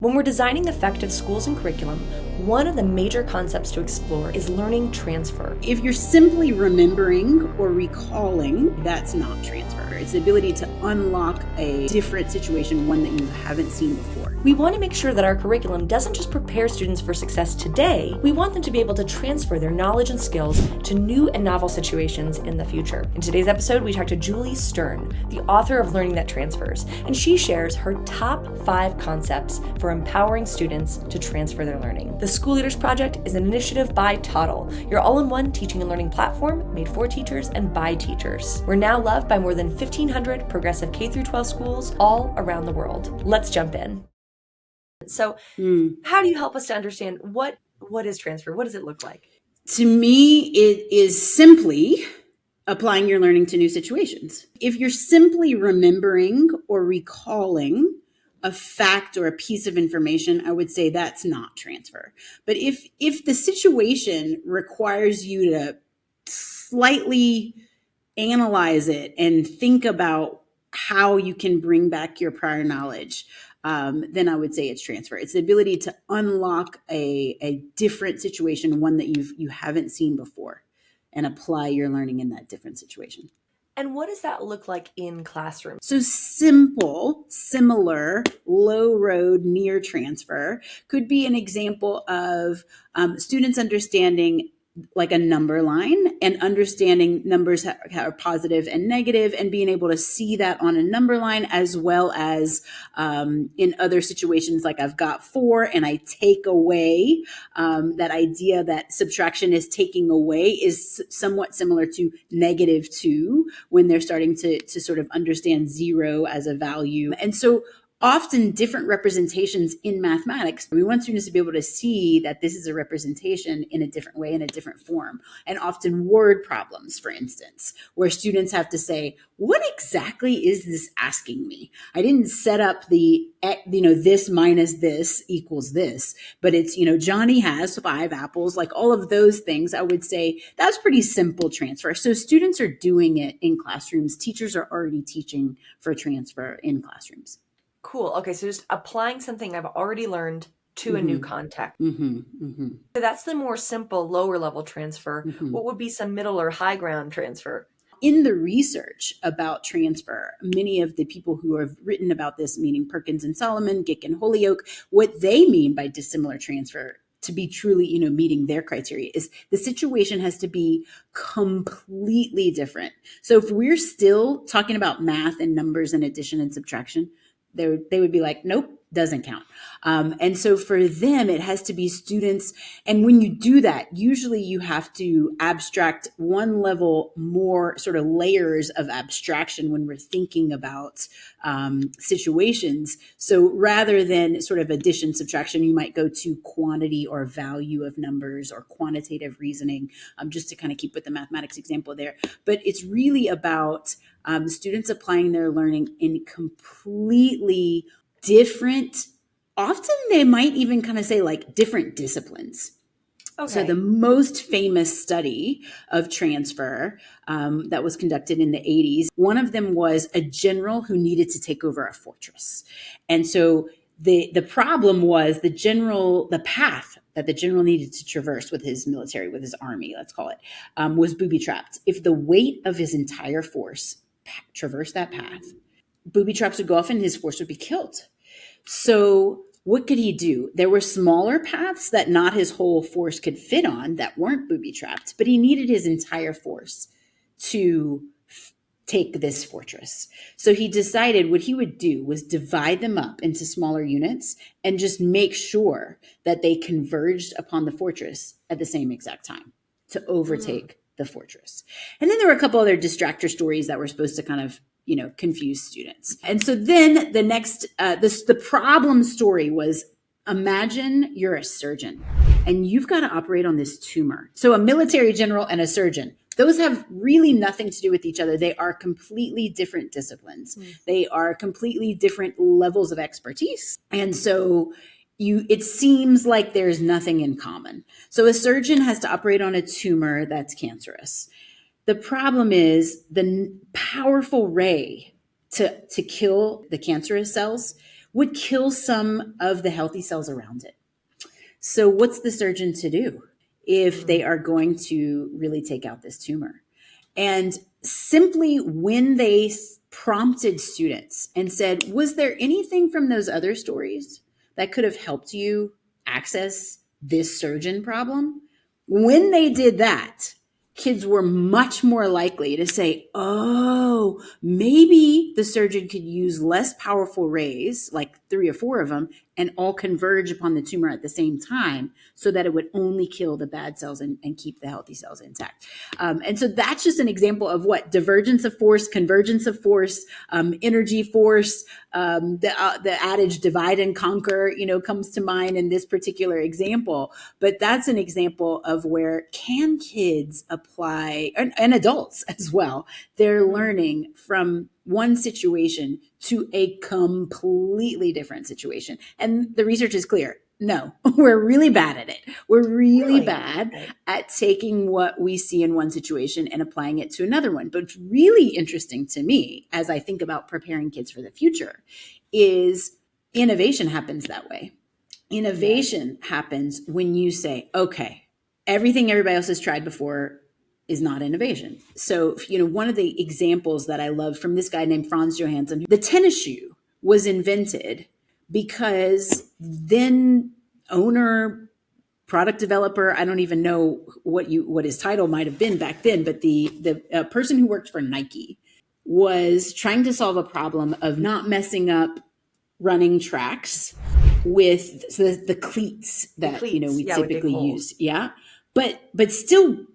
When we're designing effective schools and curriculum, one of the major concepts to explore is learning transfer. If you're simply remembering or recalling, that's not transfer. It's the ability to unlock a different situation, one that you haven't seen before. We want to make sure that our curriculum doesn't just prepare students for success today, we want them to be able to transfer their knowledge and skills to new and novel situations in the future. In today's episode, we talk to Julie Stern, the author of Learning That Transfers, and she shares her top 5 concepts for empowering students to transfer their learning. The School Leaders Project is an initiative by Toddle, your all-in-one teaching and learning platform made for teachers and by teachers. We're now loved by more than 1,500 progressive K-12 schools all around the world. Let's jump in. So how do you help us to understand what is transfer? What does it look like? To me, it is simply applying your learning to new situations. If you're simply remembering or recalling a fact or a piece of information, I would say that's not transfer. But if the situation requires you to slightly analyze it and think about how you can bring back your prior knowledge, then I would say it's transfer. It's the ability to unlock a different situation, one that you haven't seen before, and apply your learning in that different situation. And what does that look like in classrooms? So simple, similar, low road, near transfer could be an example of students understanding like a number line and understanding numbers are positive and negative and being able to see that on a number line, as well as in other situations like I've got 4 and I take away. That idea that subtraction is taking away is somewhat similar to -2 when they're starting to sort of understand 0 as a value. And so often different representations in mathematics, we want students to be able to see that this is a representation in a different way, in a different form. And often word problems, for instance, where students have to say, what exactly is this asking me? I didn't set up the, this minus this equals this, but it's, Johnny has 5 apples, like all of those things. I would say that's pretty simple transfer. So students are doing it in classrooms. Teachers are already teaching for transfer in classrooms. Cool. Okay, so just applying something I've already learned to a new context. So that's the more simple, lower level transfer. What would be some middle or high ground transfer? In the research about transfer, many of the people who have written about this, meaning Perkins and Solomon, Gick and Holyoke, what they mean by dissimilar transfer to be truly, meeting their criteria is the situation has to be completely different. So if we're still talking about math and numbers and addition and subtraction, they would be like, nope, doesn't count. And so for them, it has to be students. And when you do that, usually you have to abstract one level more, sort of layers of abstraction when we're thinking about situations. So rather than sort of addition, subtraction, you might go to quantity or value of numbers or quantitative reasoning, just to kind of keep with the mathematics example there. But it's really about students applying their learning in completely different, often they might even kind of say like different disciplines. Okay. So the most famous study of transfer that was conducted in the 80s, one of them was a general who needed to take over a fortress. And so the problem was the path that the general needed to traverse with his military, with his army, let's call it, was booby-trapped. If the weight of his entire force traversed that path, booby traps would go off and his force would be killed. So what could he do? There were smaller paths that not his whole force could fit on that weren't booby trapped, but he needed his entire force to take this fortress. So he decided what he would do was divide them up into smaller units and just make sure that they converged upon the fortress at the same exact time to overtake the fortress. And then there were a couple other distractor stories that were supposed to kind of confuse students. And so then the next, the problem story was, imagine you're a surgeon and you've got to operate on this tumor. So a military general and a surgeon, those have really nothing to do with each other. They are completely different disciplines. They are completely different levels of expertise. And so it seems like there's nothing in common. So a surgeon has to operate on a tumor that's cancerous. The problem is the powerful ray to kill the cancerous cells would kill some of the healthy cells around it. So what's the surgeon to do if they are going to really take out this tumor? And simply when they prompted students and said, was there anything from those other stories that could have helped you access this surgeon problem? When they did that, kids were much more likely to say, oh, maybe the surgeon could use less powerful rays, like 3 or 4 of them, and all converge upon the tumor at the same time so that it would only kill the bad cells and keep the healthy cells intact. And so that's just an example of what divergence of force, convergence of force, energy force, the adage divide and conquer, comes to mind in this particular example. But that's an example of where can kids apply, and adults as well, they're learning from one situation to a completely different situation. And the research is clear. No, we're really bad at it. We're really bad at taking what we see in one situation and applying it to another one. But it's really interesting to me as I think about preparing kids for the future is innovation happens that way. Innovation happens when you say, okay, everything everybody else has tried before is not innovation. So, one of the examples that I love from this guy named Franz Johansson, the tennis shoe was invented because then owner, product developer, I don't even know what his title might have been back then, but the person who worked for Nike was trying to solve a problem of not messing up running tracks with the cleats that we typically use. Yeah. But still,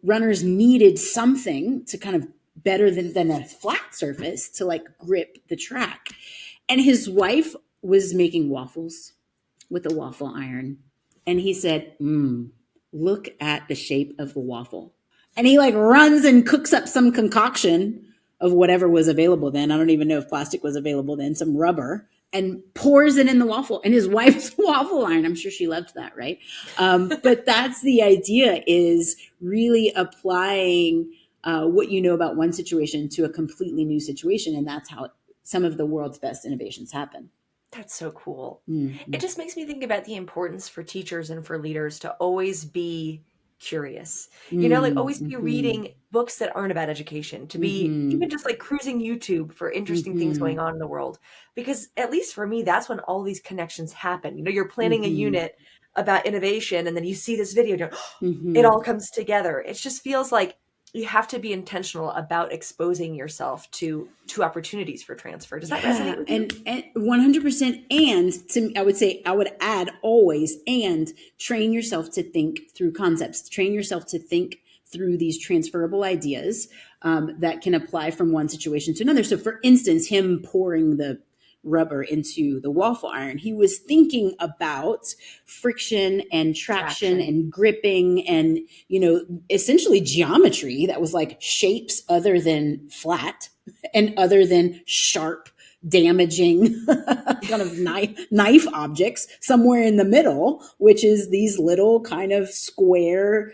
runners needed something to kind of better than a flat surface to like grip the track. And his wife was making waffles with a waffle iron. And he said, look at the shape of the waffle. And he like runs and cooks up some concoction of whatever was available then. I don't even know if plastic was available then, some rubber, and pours it in the waffle. And his wife's waffle iron, I'm sure she loved that, right? But that's the idea, is really applying what you know about one situation to a completely new situation. And that's how some of the world's best innovations happen. That's so cool. It just makes me think about the importance for teachers and for leaders to always be curious, always be reading books that aren't about education, to be even just like cruising YouTube for interesting things going on in the world. Because at least for me, that's when all these connections happen. You're planning a unit about innovation and then you see this video, it all comes together. It just feels like you have to be intentional about exposing yourself to opportunities for transfer. Does that resonate with you? And 100%. And I would say, I would add always, and train yourself to think through concepts, train yourself to think through these transferable ideas that can apply from one situation to another. So for instance, him pouring the rubber into the waffle iron, he was thinking about friction and traction and gripping and, essentially geometry that was like shapes other than flat and other than sharp, damaging kind of knife objects somewhere in the middle, which is these little kind of square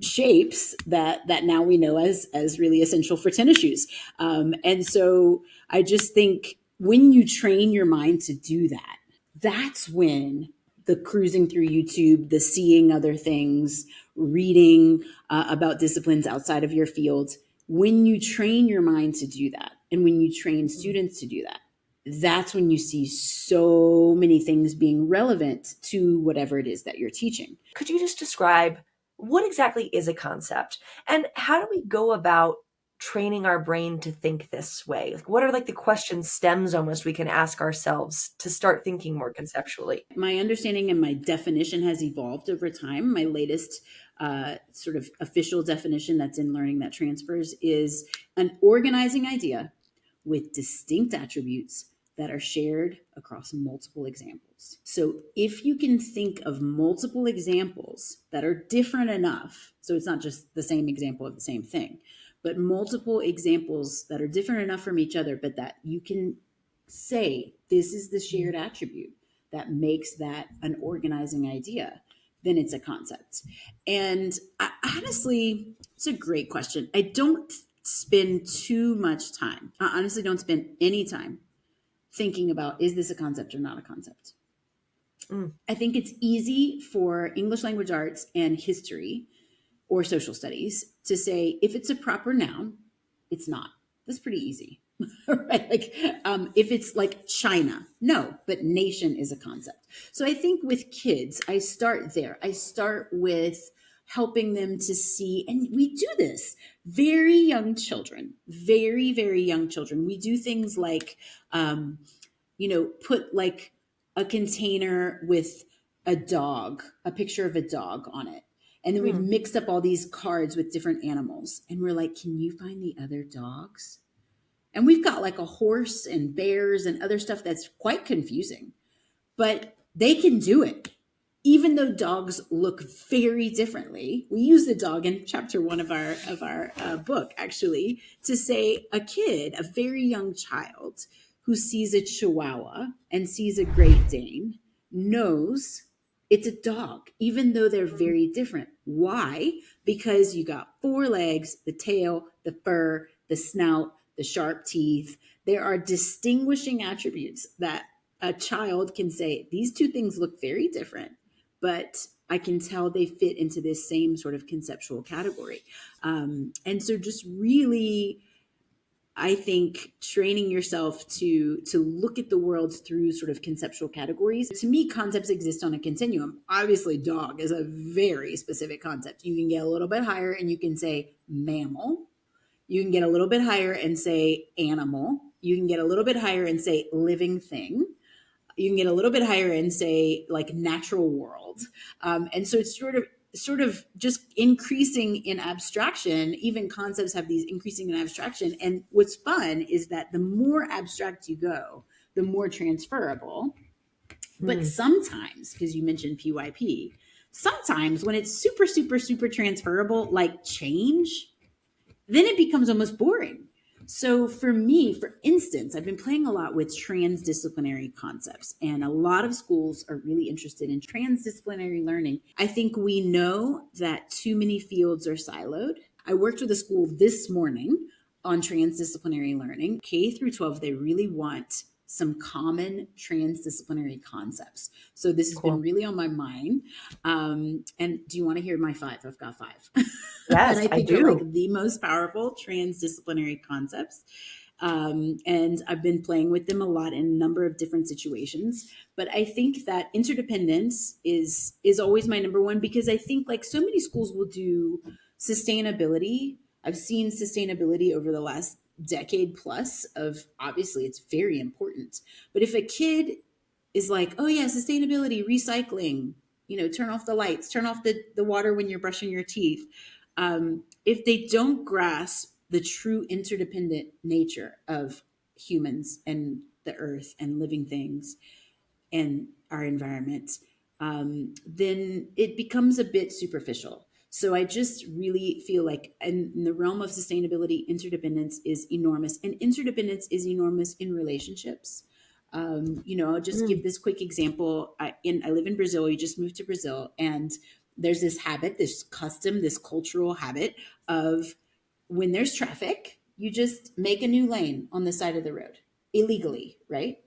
shapes that now we know as really essential for tennis shoes. And so I just think when you train your mind to do that, that's when the cruising through YouTube, the seeing other things, reading about disciplines outside of your field, when you train your mind to do that, and when you train students to do that, that's when you see so many things being relevant to whatever it is that you're teaching. Could you just describe what exactly is a concept, and how do we go about training our brain to think this way? Like, what are like the question stems almost we can ask ourselves to start thinking more conceptually? My understanding and my definition has evolved over time. My latest sort of official definition that's in Learning That Transfers is an organizing idea with distinct attributes that are shared across multiple examples. So if you can think of multiple examples that are different enough, so it's not just the same example of the same thing, but multiple examples that are different enough from each other, but that you can say, this is the shared attribute that makes that an organizing idea, then it's a concept. And honestly, it's a great question. I don't spend too much time. I honestly don't spend any time thinking about, is this a concept or not a concept? Mm. I think it's easy for English language arts and history or social studies to say, if it's a proper noun, it's not. That's pretty easy. Right? Like, if it's like China, no, but nation is a concept. So I think with kids, I start there. I start with helping them to see, and we do this, very young children, very, very young children. We do things like, put like a container with a dog, a picture of a dog on it. And then we've mixed up all these cards with different animals. And we're like, can you find the other dogs? And we've got like a horse and bears and other stuff that's quite confusing, but they can do it. Even though dogs look very differently, we use the dog in chapter 1 of our book, actually, to say a kid, a very young child who sees a Chihuahua and sees a Great Dane knows it's a dog, even though they're very different. Why? Because you got 4 legs, the tail, the fur, the snout, the sharp teeth. There are distinguishing attributes that a child can say, these two things look very different, but I can tell they fit into this same sort of conceptual category. And so just really, I think training yourself to look at the world through sort of conceptual categories. To me, concepts exist on a continuum. Obviously, dog is a very specific concept. You can get a little bit higher and you can say mammal. You can get a little bit higher and say animal. You can get a little bit higher and say living thing. You can get a little bit higher and say like natural world. And so it's sort of just increasing in abstraction. Even concepts have these increasing in abstraction. And what's fun is that the more abstract you go, the more transferable. But sometimes, because you mentioned PYP, sometimes when it's super, super, super transferable, like change, then it becomes almost boring. So for me, for instance, I've been playing a lot with transdisciplinary concepts, and a lot of schools are really interested in transdisciplinary learning. I think we know that too many fields are siloed. I worked with a school this morning on transdisciplinary learning. K through 12, they really want some common transdisciplinary concepts. So this has been really on my mind. And do you want to hear my 5? I've got 5. That Yes, I I think are do. like the most powerful transdisciplinary concepts. And I've been playing with them a lot in a number of different situations. But I think that interdependence is always my number one, because I think like so many schools will do sustainability. I've seen sustainability over the last decade plus of, obviously it's very important. But if a kid is like, oh yeah, sustainability, recycling, turn off the lights, turn off the water when you're brushing your teeth. If they don't grasp the true interdependent nature of humans and the earth and living things and our environment, then it becomes a bit superficial. So I just really feel like in the realm of sustainability, interdependence is enormous. And interdependence is enormous in relationships. I'll just give this quick example. I live in Brazil. We just moved to Brazil, and there's this habit, this custom, this cultural habit of when there's traffic, you just make a new lane on the side of the road illegally, right?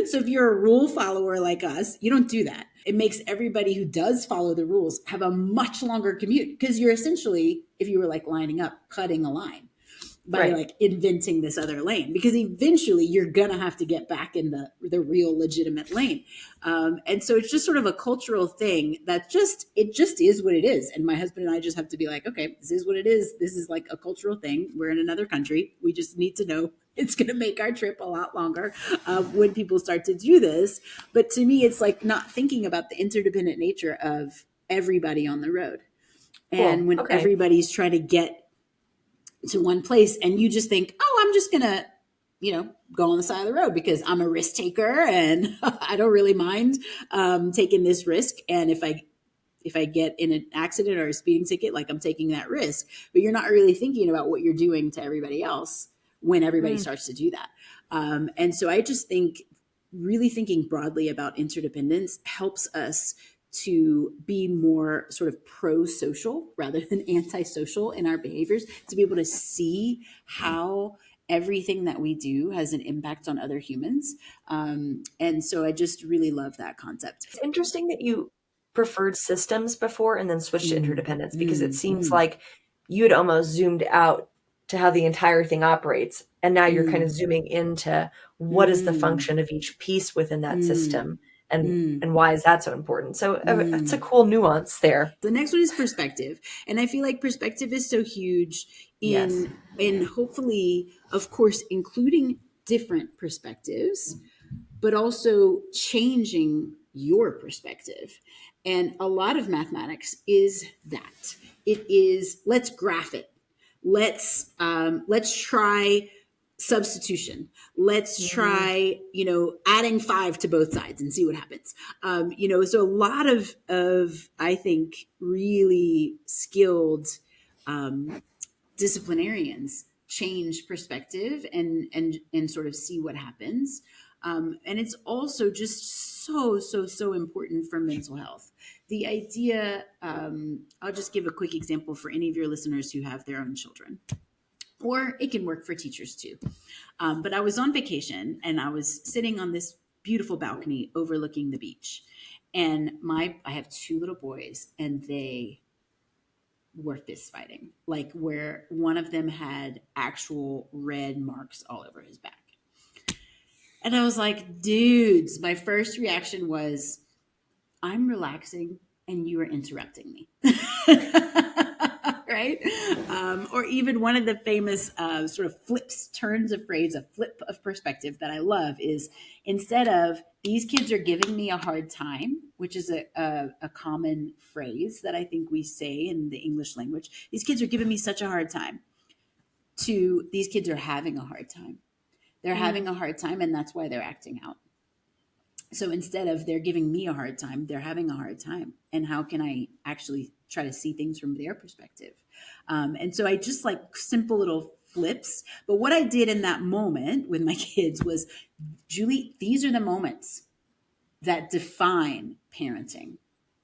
So if you're a rule follower like us, you don't do that. It makes everybody who does follow the rules have a much longer commute, because you're essentially, if you were like lining up, cutting a line by like inventing this other lane, because eventually you're gonna have to get back in the real legitimate lane. And so it's just sort of a cultural thing that it just is what it is. And my husband and I just have to be like, okay, this is what it is. This is like a cultural thing. We're in another country. We just need to know it's going to make our trip a lot longer when people start to do this. But to me, it's like not thinking about the interdependent nature of everybody on the road. And when everybody's trying to get to one place and you just think, oh, I'm just going to, go on the side of the road because I'm a risk taker and I don't really mind taking this risk. And if I get in an accident or a speeding ticket, like I'm taking that risk, but you're not really thinking about what you're doing to everybody else when everybody starts to do that. And so I just think really thinking broadly about interdependence helps us to be more sort of pro-social rather than anti-social in our behaviors, to be able to see how everything that we do has an impact on other humans. And so I just really love that concept. It's interesting that you preferred systems before and then switched to Mm, interdependence, because it mm, seems mm, like you had almost zoomed out to how the entire thing operates. And now you're kind of mm, zooming into what is the mm, function of each piece within that mm, system, and mm, why is that so important? So it's a mm. cool nuance there. The next one is perspective. And I feel like perspective is so huge Yes. in hopefully, of course, including different perspectives, but also changing your perspective. And a lot of mathematics is that. It is, let's graph it. Let's try substitution. Let's Mhm. try, adding 5 to both sides and see what happens. So a lot of I think really skilled disciplinarians change perspective and sort of see what happens. And it's also just so important for mental health. The idea, I'll just give a quick example for any of your listeners who have their own children, or it can work for teachers too. But I was on vacation and I was sitting on this beautiful balcony overlooking the beach. And I have 2 little boys, and they were fist fighting, like where one of them had actual red marks all over his back. And I was like, dudes, my first reaction was, I'm relaxing and you are interrupting me. Right? Or even one of the famous sort of turns of phrase, a flip of perspective that I love is, instead of these kids are giving me a hard time, which is a common phrase that I think we say in the English language, these kids are giving me such a hard time, to these kids are having a hard time. They're having Mm. a hard time, and that's why they're acting out. So instead of they're giving me a hard time, they're having a hard time. And how can I actually try to see things from their perspective? And so I just like simple little flips. But what I did in that moment with my kids was, Julie, these are the moments that define parenting.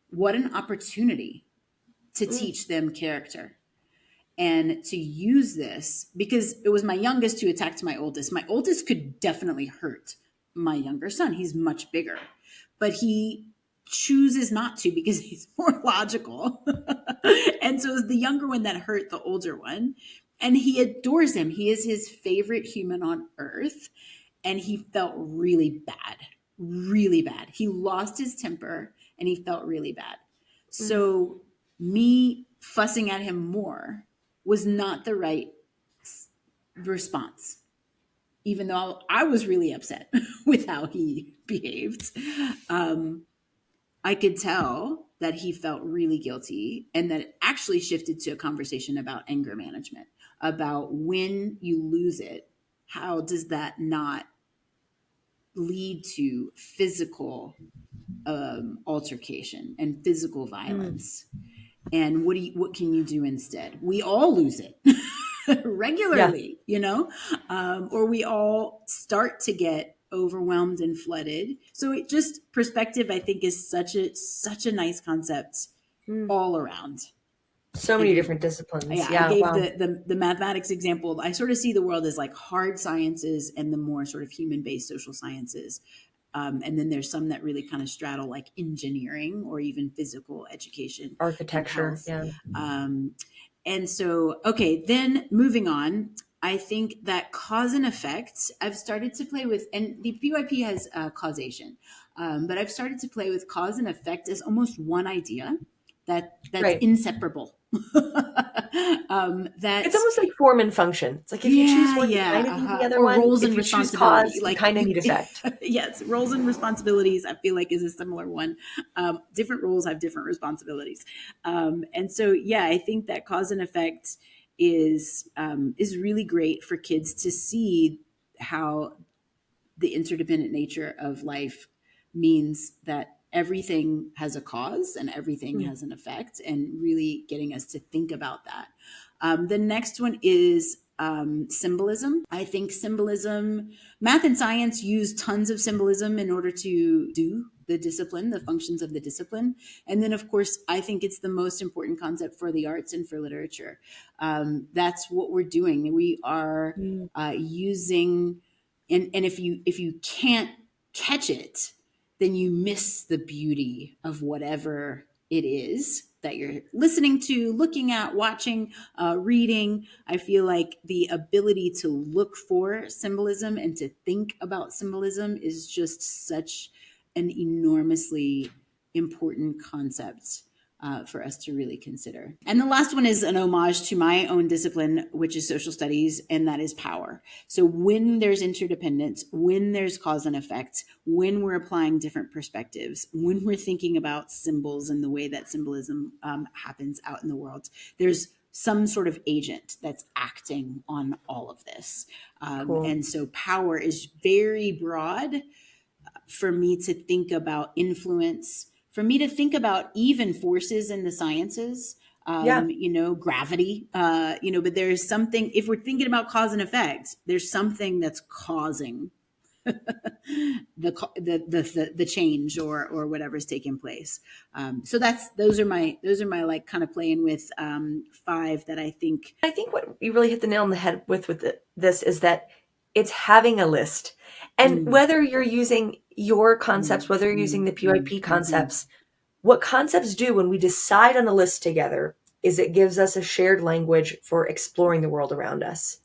What an opportunity to Mm. teach them character and to use this, because it was my youngest who attacked my oldest. My oldest could definitely hurt my younger son. He's much bigger, but he chooses not to because he's more logical. And so it was the younger one that hurt the older one. And he adores him. He is his favorite human on earth. And he felt really bad, really bad. He lost his temper and he felt really bad. Mm. So me fussing at him more was not the right response, even though I was really upset with how he behaved. Um, I could tell that he felt really guilty, and that it actually shifted to a conversation about anger management, about when you lose it, how does that not lead to physical altercation and physical Mm. violence? And what can you do instead? We all lose it Yeah. regularly, or we all start to get overwhelmed and flooded. So it just, perspective, I think, is such a nice concept Mm. all around. So I many gave different disciplines. Yeah, I Yeah. gave Wow. the mathematics example. I sort of see the world as like hard sciences and the more sort of human based social sciences. And then there's some that really kind of straddle like engineering or even physical education and Architecture. health. Yeah. Um, and so, okay, then moving on, I think that cause and effect, I've started to play with, and the PYP has causation, but I've started to play with cause and effect as almost one idea that's Right. inseparable. It's That's almost like form and function. It's like if you choose Yeah, one, you yeah, kind of need the other or one. roles and If you choose responsibility. cause, you Like kind of you, need effect. yes, roles and responsibilities. I feel like is a similar one. Different roles have different responsibilities, and so yeah, I think that cause and effect is really great for kids to see how the interdependent nature of life means that everything has a cause and everything Mm. has an effect, and really getting us to think about that. The next one is symbolism. I think symbolism, math and science use tons of symbolism in order to do the discipline, the functions of the discipline. And then, of course, I think it's the most important concept for the arts and for literature. That's what we're doing. We are using, and if you can't catch it, then you miss the beauty of whatever it is that you're listening to, looking at, watching, reading. I feel like the ability to look for symbolism and to think about symbolism is just such an enormously important concept for us to really consider. And the last one is an homage to my own discipline, which is social studies, and that is power. So when there's interdependence, when there's cause and effect, when we're applying different perspectives, when we're thinking about symbols and the way that symbolism happens out in the world, there's some sort of agent that's acting on all of this. Cool. And so power is very broad for me to think about influence, for me to think about even forces in the sciences, gravity, but there's something, if we're thinking about cause and effect, there's something that's causing the change or whatever's taking place. So those are my like kind of playing with 5 that I think. I think what you really hit the nail on the head with this is that it's having a list. And whether you're using your concepts, whether you're using the PYP concepts, what concepts do when we decide on a list together is it gives us a shared language for exploring the world around us.